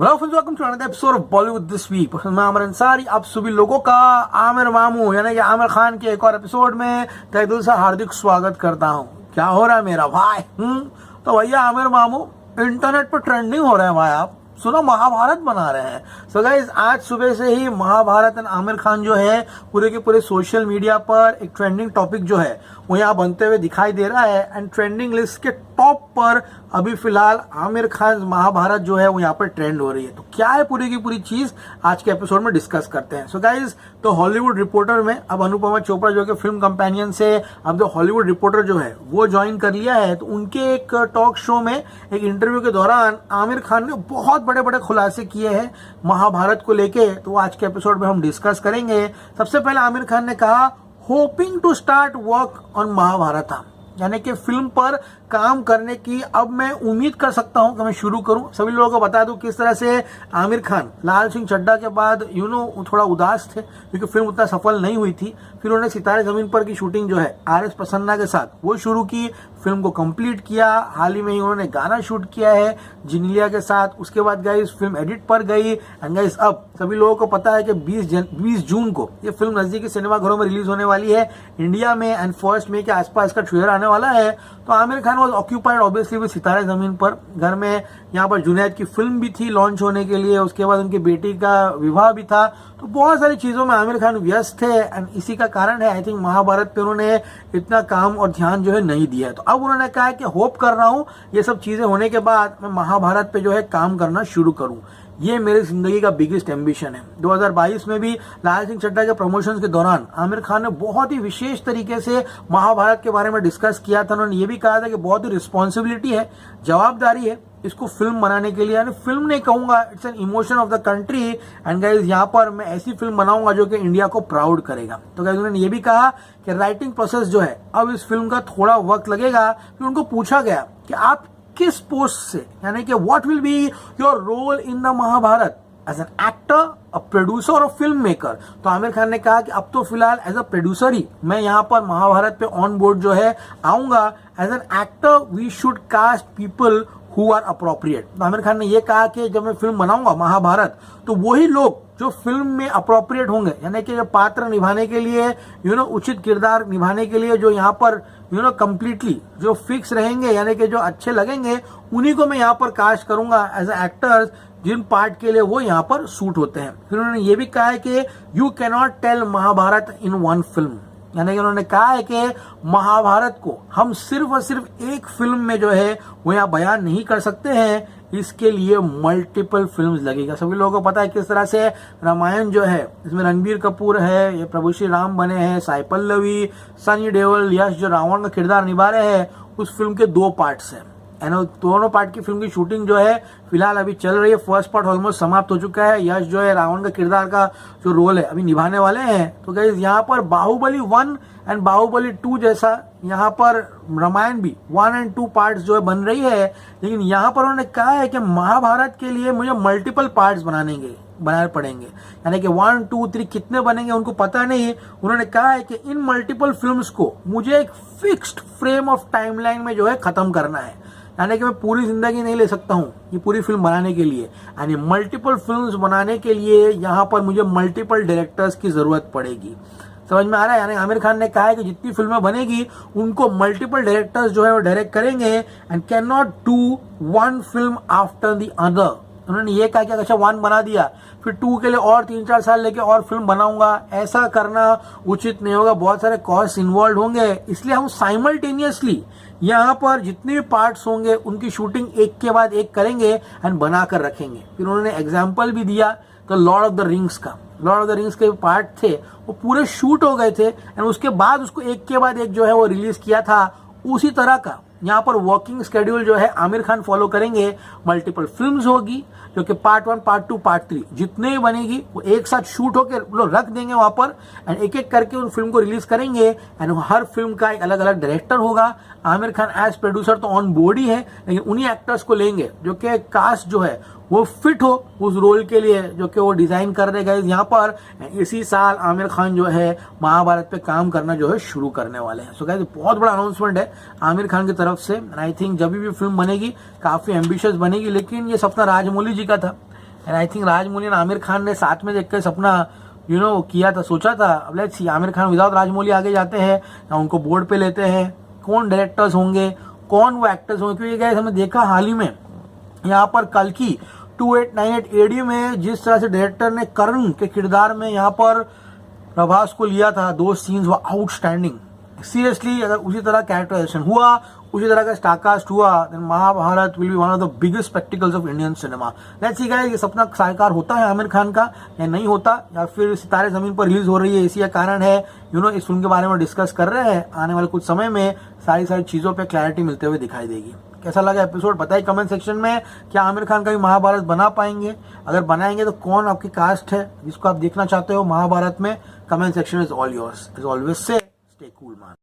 Hello friends, welcome to another episode of Bollywood this week. मैं आमिर अंसारी आप सभी लोगों का आमिर मामू यानी कि आमिर खान के एक और एपिसोड में तहे दिल से हार्दिक स्वागत करता हूं। क्या हो रहा है मेरा भाई? तो भैया आमिर मामू इंटरनेट पर ट्रेंडिंग हो रहे हैं भाई। आप सुनो महाभारत बना रहे हैं। सो गाइस, आज सुबह से ही महाभारत एंड आमिर खान जो है पूरे के पूरे सोशल मीडिया पर एक ट्रेंडिंग टॉपिक जो है वो यहाँ बनते हुए दिखाई दे रहा है। एंड ट्रेंडिंग लिस्ट के टॉप पर अभी फिलहाल आमिर खान महाभारत जो है वो यहाँ पर ट्रेंड हो रही है। तो क्या है पूरी की पूरी चीज आज के एपिसोड में डिस्कस करते हैं। सो गाइस, तो हॉलीवुड रिपोर्टर में अब अनुपमा चोपड़ा जो कि फिल्म कंपेनियन से अब जो हॉलीवुड रिपोर्टर जो है वो ज्वाइन कर लिया है। तो उनके एक टॉक शो में एक इंटरव्यू के दौरान आमिर खान ने बहुत बड़े बड़े खुलासे किए हैं महाभारत को लेके। तो आज के एपिसोड में हम डिस्कस करेंगे। सबसे पहले आमिर खान ने कहा hoping to start work on Mahabharat, यानी कि फिल्म पर काम करने की अब मैं उम्मीद कर सकता हूं कि मैं शुरू करूं। सभी लोगों को बता दूं किस तरह से आमिर खान लाल सिंह चड्ढा के बाद थोड़ा उदास थे क्योंकि फिल्म उतना सफल नहीं हुई थी। फिर उन्होंने सितारे जमीन पर की शूटिंग जो है आर.एस. प्रसन्ना के साथ वो शुरू की, फिल्म को कंप्लीट किया। हाल ही में ही उन्होंने गाना शूट किया है जिनिलिया के साथ। उसके बाद गाइस फिल्म एडिट पर गई। एंड गाइस अब सभी लोगों को पता है कि 20 जून को ये फिल्म नजदीकी सिनेमाघरों में रिलीज होने वाली है इंडिया में। एंड 1 मई के आसपास इसका ट्रेलर आने वाला है। तो Aamir Khan was occupied obviously with सितारे जमीन पर। घर में यहाँ पर जुनैद की फिल्म भी थी लॉन्च होने के लिए, उसके बाद उनकी बेटी का विवाह भी था। तो बहुत सारी चीजों में आमिर खान व्यस्त थे। एंड इसी का कारण है आई थिंक महाभारत पे उन्होंने इतना काम और ध्यान जो है नहीं दिया है। तो अब उन्होंने कहा है कि होप कर रहा हूं ये सब चीजें होने के बाद मैं महाभारत पे जो है काम करना शुरू करूं। ये मेरी जिंदगी का बिगेस्ट एम्बिशन है। 2022 में भी लाल सिंह चड्ढा के प्रमोशंस के दौरान आमिर खान ने बहुत ही विशेष तरीके से महाभारत के बारे में डिस्कस किया था। उन्होंने ये भी कहा था कि बहुत ही रिस्पॉन्सिबिलिटी है, जवाबदारी है इसको फिल्म बनाने के लिए। यानी फिल्म नहीं कहूंगा, it's an emotion of the country. And guys यहाँ पर मैं ऐसी फिल्म बनाऊंगा जो कि इंडिया को प्राउड करेगा। तो गाइस उन्होंने ये भी कहा कि राइटिंग प्रोसेस जो है अब इस फिल्म का थोड़ा वक्त लगेगा। फिर उनको पूछा गया कि आप किस पोस्ट से, यानी कि what will be your role in the Mahabharat as an actor, a producer और फिल्म मेकर। तो आमिर खान ने कहा कि अब तो फिलहाल एज अ प्रोड्यूसर ही मैं यहाँ पर महाभारत पे ऑन बोर्ड जो है आऊंगा। As an actor we should cast people who are appropriate. तो आमिर खान ने यह कहा कि जब मैं फिल्म बनाऊंगा महाभारत तो वही लोग जो फिल्म में अप्रोप्रिएट होंगे, यानी कि जो पात्र निभाने के लिए उचित किरदार निभाने के लिए जो यहाँ पर कंप्लीटली जो फिक्स रहेंगे, यानी कि जो अच्छे लगेंगे, उन्हीं को मैं यहाँ पर कास्ट करूंगा एज ए एक्टर्स जिन पार्ट के लिए वो यहाँ पर सूट होते हैं। फिर उन्होंने ये भी कहा है कि you cannot tell Mahabharat in one film, यानी कि उन्होंने कहा है कि महाभारत को हम सिर्फ और सिर्फ एक फिल्म में जो है वो यहाँ बयान नहीं कर सकते हैं, इसके लिए मल्टीपल फिल्म्स लगेगा। सभी लोगों को पता है किस तरह से रामायण जो है इसमें रणबीर कपूर है, ये प्रभु श्री राम बने हैं, साई पल्लवी, सनी देओल, यश जो रावण का किरदार निभा रहे हैं। उस फिल्म के 2 पार्ट्स हैं। दोनों पार्ट की फिल्म की शूटिंग जो है फिलहाल अभी चल रही है। फर्स्ट पार्ट ऑलमोस्ट समाप्त हो चुका है। यश जो है रावण का किरदार का जो रोल है अभी निभाने वाले हैं। तो गाइस यहाँ पर बाहुबली 1 एंड बाहुबली 2 जैसा यहाँ पर रामायण भी 1 और 2 पार्ट्स जो है बन रही है। लेकिन यहाँ पर उन्होंने कहा है कि महाभारत के लिए मुझे मल्टीपल पार्ट्स बनाने पड़ेंगे, यानी कि 1, 2, 3 कितने बनेंगे उनको पता नहीं। उन्होंने कहा है कि इन मल्टीपल फिल्म्स को मुझे एक फिक्स्ड फ्रेम ऑफ टाइमलाइन में जो है खत्म करना है, यानी कि मैं पूरी जिंदगी नहीं ले सकता हूं ये पूरी फिल्म बनाने के लिए। यानी मल्टीपल फिल्म्स बनाने के लिए यहाँ पर मुझे मल्टीपल डायरेक्टर्स की जरूरत पड़ेगी। समझ में आ रहा है? यानी आमिर खान ने कहा है कि जितनी फिल्में बनेगी उनको मल्टीपल डायरेक्टर्स जो है वो डायरेक्ट करेंगे and can not do one film after the other. उन्होंने ये कहा कि अच्छा 1 बना दिया फिर 2 के लिए और 3-4 साल लेके और फिल्म बनाऊंगा, ऐसा करना उचित नहीं होगा, बहुत सारे कॉस्ट इन्वॉल्व होंगे। इसलिए हम साइमल्टेनियसली यहाँ पर जितने भी पार्ट्स होंगे उनकी शूटिंग एक के बाद एक करेंगे एंड बनाकर रखेंगे। फिर उन्होंने एग्जाम्पल भी दिया तो लॉर्ड ऑफ द रिंग्स का। लॉर्ड ऑफ द रिंग्स के पार्ट थे वो पूरे शूट हो गए थे एंड उसके बाद उसको एक के बाद एक जो है वो रिलीज किया था। उसी तरह का यहाँ पर वर्किंग स्केड्यूल जो है आमिर खान फॉलो करेंगे। मल्टीपल फिल्म्स होगी जो कि पार्ट 1, पार्ट 2, पार्ट 3 जितने भी बनेगी वो एक साथ शूट होकर लोग रख देंगे वहां पर एंड एक एक करके उन फिल्म को रिलीज करेंगे। एंड हर फिल्म का एक अलग अलग डायरेक्टर होगा। आमिर खान एज प्रोड्यूसर तो ऑन बोर्ड ही है, लेकिन उन्हीं एक्टर्स को लेंगे जो कि कास्ट जो है वो फिट हो उस रोल के लिए जो कि वो डिजाइन कर रहे गए यहाँ पर। इसी साल आमिर खान जो है महाभारत पे काम करना जो है शुरू करने वाले हैं। सो गाइस बहुत बड़ा अनाउंसमेंट है आमिर खान की तरफ से। आई थिंक जब भी फिल्म बनेगी काफी एम्बिशियस बनेगी, लेकिन ये सपना राजमौली जी का था एंड आई थिंक राजमौली और आमिर खान ने साथ में देखकर सपना किया था, सोचा था। अब let's see Aamir Khan without Rajamouli आगे जाते हैं या उनको बोर्ड पे लेते हैं, कौन डायरेक्टर्स होंगे, कौन वो एक्टर्स होंगे। क्योंकि गाइस हमने देखा हाल ही में यहाँ पर कल्कि 2898 एडी में जिस तरह से डायरेक्टर ने कर्ण के किरदार में यहाँ पर प्रभास को लिया था, दो सीन्स वो आउटस्टैंडिंग। सीरियसली अगर उसी तरह कैरेक्टराइजेशन हुआ, उसी तरह का स्टारकास्ट हुआ, then Mahabharat will be one of the biggest spectacles of Indian cinema. Let's see guys, ये सपना साकार होता है आमिर खान का या नहीं होता, या फिर सितारे जमीन पर रिलीज हो रही है इसी का कारण है इस फिल्म के बारे में डिस्कस कर रहे हैं। आने वाले कुछ समय में सारी चीजों पे क्लैरिटी मिलते हुए दिखाई देगी। कैसा लगा एपिसोड बताइए कमेंट सेक्शन में। क्या आमिर खान का भी महाभारत बना पाएंगे? अगर बनाएंगे तो कौन आपकी कास्ट है जिसको आप देखना चाहते हो महाभारत में? Comment section is all yours. Is always say stay cool man.